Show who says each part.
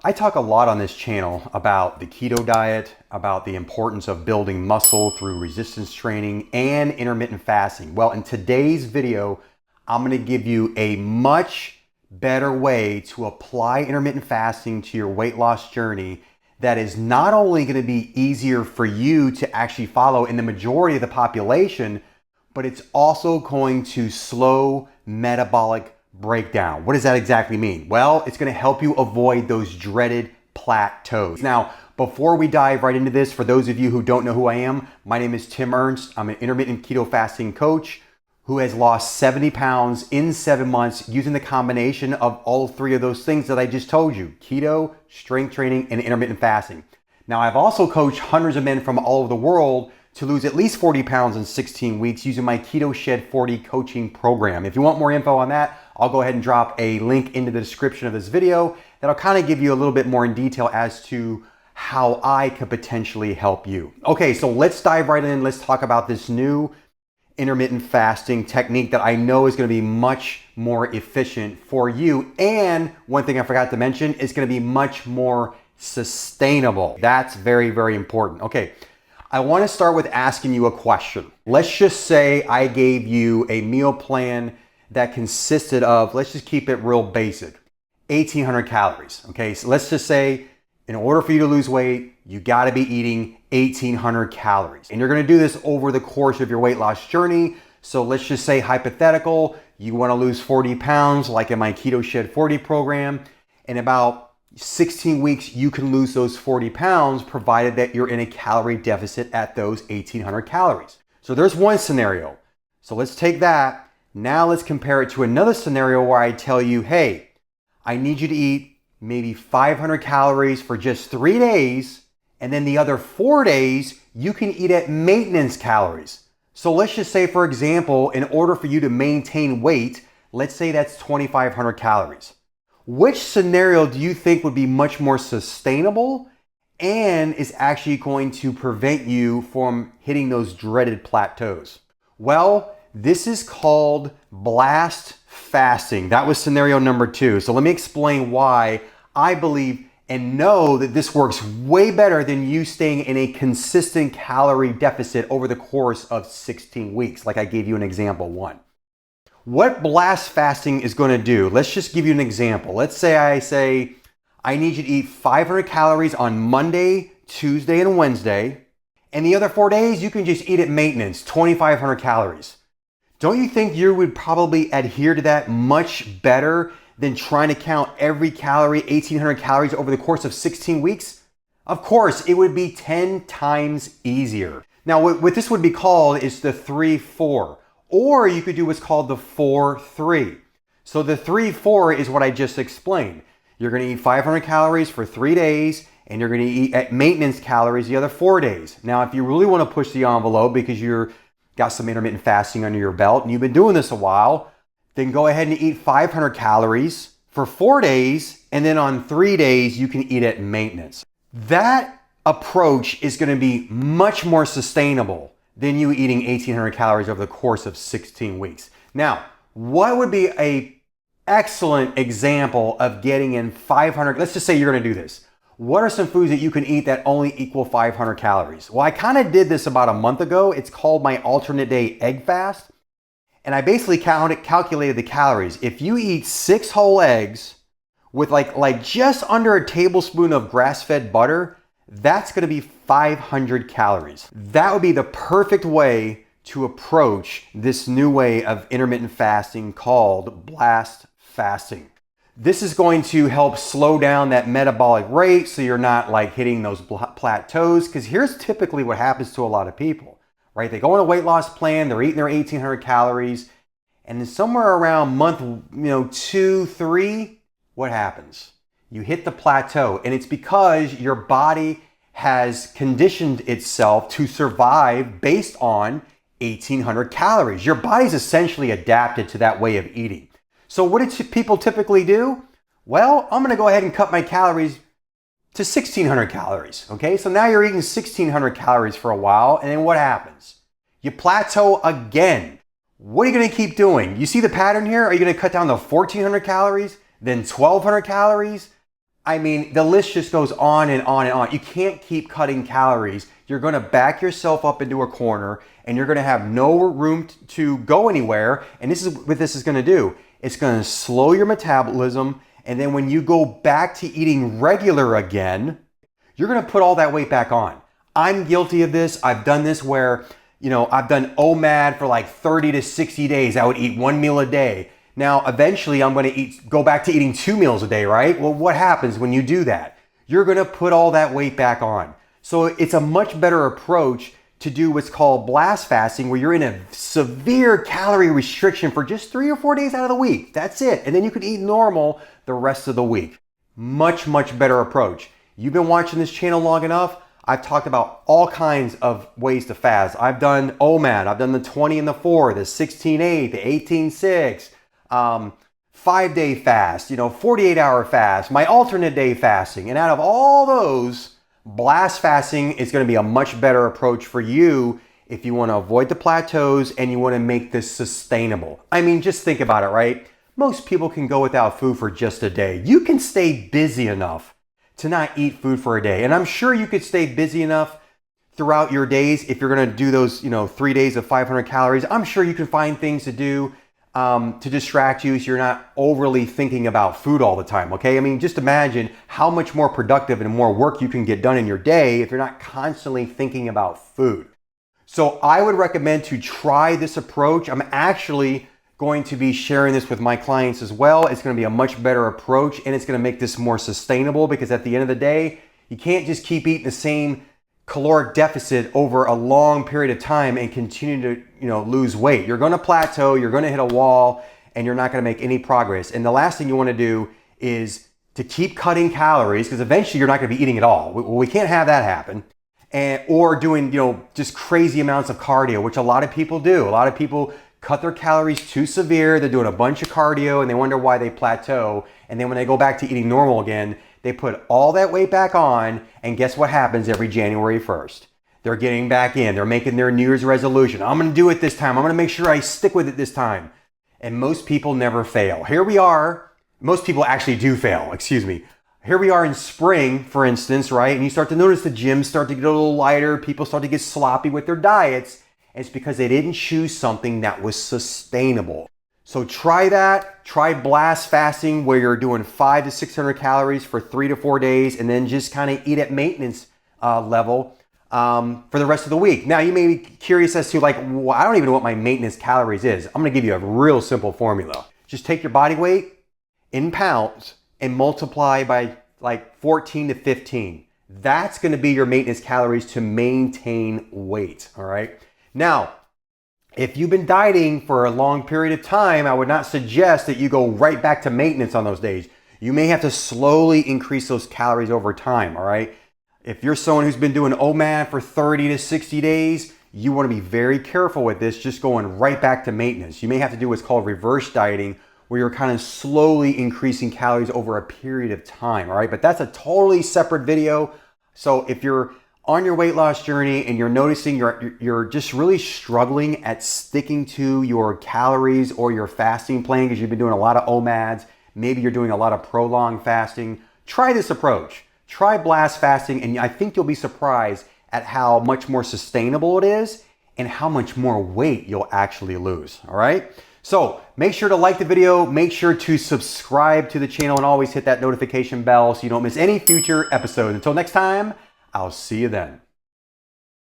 Speaker 1: I talk a lot on this channel about the keto diet, about the importance of building muscle through resistance training and intermittent fasting. Well, in today's video, I'm gonna give you a much better way to apply intermittent fasting to your weight loss journey that is not only gonna be easier for you to actually follow in the majority of the population, but it's also going to slow metabolic breakdown. What does that exactly mean? Well, it's going to help you avoid those dreaded plateaus. Now, before we dive right into this, for those of you who don't know who I am, my name is Ernst. I'm an intermittent keto fasting coach who has lost 70 pounds in 7 months using the combination of all three of those things that I just told you: keto, strength training, and intermittent fasting. Now, I've also coached hundreds of men from all over the world to lose at least 40 pounds in 16 weeks using my Keto Shed 40 coaching program. If you want more info on that, I'll go ahead and drop a link into the description of this video that'll kind of give you a little bit more in detail as to how I could potentially help you. Okay, so let's dive right in. Let's talk about this new intermittent fasting technique that I know is going to be much more efficient for you. And one thing I forgot to mention, it's going to be much more sustainable. That's very, very important. Okay. I want to start with asking you a question. Let's just say I gave you a meal plan that consisted of, let's just keep it real basic, 1,800 calories. Okay, so let's just say in order for you to lose weight, you got to be eating 1,800 calories. And you're going to do this over the course of your weight loss journey. So let's just say hypothetical, you want to lose 40 pounds like in my Keto Shed 40 program. In about 16 weeks, you can lose those 40 pounds provided that you're in a calorie deficit at those 1,800 calories. So there's one scenario. So let's take that. Now let's compare it to another scenario where I tell you, hey, I need you to eat maybe 500 calories for just 3 days. And then the other 4 days, you can eat at maintenance calories. So let's just say, for example, in order for you to maintain weight, let's say that's 2,500 calories. Which scenario do you think would be much more sustainable and is actually going to prevent you from hitting those dreaded plateaus? Well, this is called blast fasting. That was scenario number 2. So let me explain why I believe and know that this works way better than you staying in a consistent calorie deficit over the course of 16 weeks, like I gave you an example 1. What blast fasting is going to do, let's just give you an example. Let's say I need you to eat 500 calories on Monday, Tuesday, and Wednesday, and the other 4 days you can just eat at maintenance, 2,500 calories. Don't you think you would probably adhere to that much better than trying to count every calorie, 1,800 calories over the course of 16 weeks? Of course, it would be 10 times easier. Now, what this would be called is the 3-4. Or you could do what's called the 4-3. So the 3-4 is what I just explained. You're going to eat 500 calories for 3 days, and you're going to eat at maintenance calories the other 4 days. Now, if you really want to push the envelope because you've got some intermittent fasting under your belt and you've been doing this a while, then go ahead and eat 500 calories for 4 days, and then on 3 days, you can eat at maintenance. That approach is going to be much more sustainable than you eating 1,800 calories over the course of 16 weeks. Now, what would be an excellent example of getting in 500, let's just say you're gonna do this. What are some foods that you can eat that only equal 500 calories? Well, I kind of did this about a month ago. It's called my alternate day egg fast. And I basically calculated the calories. If you eat 6 whole eggs with like just under a tablespoon of grass-fed butter, that's going to be 500 calories. That would be the perfect way to approach this new way of intermittent fasting called blast fasting. This is going to help slow down that metabolic rate so you're not like hitting those plateaus, because here's typically what happens to a lot of people, right? They go on a weight loss plan, they're eating their 1,800 calories, and then somewhere around month 2, 3, what happens? You hit the plateau, and it's because your body has conditioned itself to survive based on 1,800 calories. Your body's essentially adapted to that way of eating. So what do people typically do? Well, I'm gonna go ahead and cut my calories to 1,600 calories, okay? So now you're eating 1,600 calories for a while, and then what happens? You plateau again. What are you gonna keep doing? You see the pattern here? Are you gonna cut down to 1,400 calories, then 1,200 calories? I mean, the list just goes on and on and on. You can't keep cutting calories. You're gonna back yourself up into a corner and you're gonna have no room to go anywhere. And this is what this is gonna do. It's gonna slow your metabolism. And then when you go back to eating regular again, you're gonna put all that weight back on. I'm guilty of this. I've done this where, I've done OMAD for like 30 to 60 days. I would eat 1 meal a day. Now, eventually I'm going to go back to eating 2 meals a day, right? Well, what happens when you do that? You're going to put all that weight back on. So it's a much better approach to do what's called blast fasting, where you're in a severe calorie restriction for just 3 or 4 days out of the week. That's it. And then you can eat normal the rest of the week. Much, much better approach. You've been watching this channel long enough. I've talked about all kinds of ways to fast. I've done OMAD. I've done the 20 and the 4, the 16-8, the 18-6. 5-day fast, 48-hour fast, my alternate day fasting. And out of all those, blast fasting is going to be a much better approach for you if you want to avoid the plateaus and you want to make this sustainable. I mean, just think about it, right? Most people can go without food for just a day. You can stay busy enough to not eat food for a day. And I'm sure you could stay busy enough throughout your days if you're going to do those, 3 days of 500 calories. I'm sure you can find things to do to distract you so you're not overly thinking about food all the time, okay? I mean, just imagine how much more productive and more work you can get done in your day if you're not constantly thinking about food. So I would recommend to try this approach. I'm actually going to be sharing this with my clients as well. It's going to be a much better approach and it's going to make this more sustainable, because at the end of the day, you can't just keep eating the same caloric deficit over a long period of time and continue to lose weight. You're going to plateau, you're going to hit a wall, and you're not going to make any progress. And the last thing you want to do is to keep cutting calories, because eventually you're not going to be eating at all. We can't have that happen. Or doing just crazy amounts of cardio, which a lot of people do. A lot of people cut their calories too severe. They're doing a bunch of cardio and they wonder why they plateau. And then when they go back to eating normal again, they put all that weight back on, and guess what happens every January 1st? They're getting back in. They're making their New Year's resolution. I'm going to do it this time. I'm going to make sure I stick with it this time. And most people never fail. Here we are. Most people actually do fail. Excuse me. Here we are in spring, for instance, right? And you start to notice the gyms start to get a little lighter. People start to get sloppy with their diets. And it's because they didn't choose something that was sustainable. So try that. Try blast fasting, where you're doing 500 to 600 calories for 3 to 4 days, and then just kind of eat at maintenance level for the rest of the week. Now, you may be curious as to well, I don't even know what my maintenance calories is. I'm going to give you a real simple formula. Just take your body weight in pounds and multiply by 14 to 15. That's going to be your maintenance calories to maintain weight. All right. Now, if you've been dieting for a long period of time, I would not suggest that you go right back to maintenance on those days. You may have to slowly increase those calories over time, all right? If you're someone who's been doing OMAD for 30 to 60 days, you want to be very careful with this, just going right back to maintenance. You may have to do what's called reverse dieting, where you're kind of slowly increasing calories over a period of time, all right? But that's a totally separate video. So if you're on your weight loss journey and you're noticing you're just really struggling at sticking to your calories or your fasting plan because you've been doing a lot of OMADs, maybe you're doing a lot of prolonged fasting, try this approach. Try blast fasting, and I think you'll be surprised at how much more sustainable it is and how much more weight you'll actually lose, all right? So make sure to like the video, make sure to subscribe to the channel, and always hit that notification bell so you don't miss any future episodes. Until next time, I'll see you then.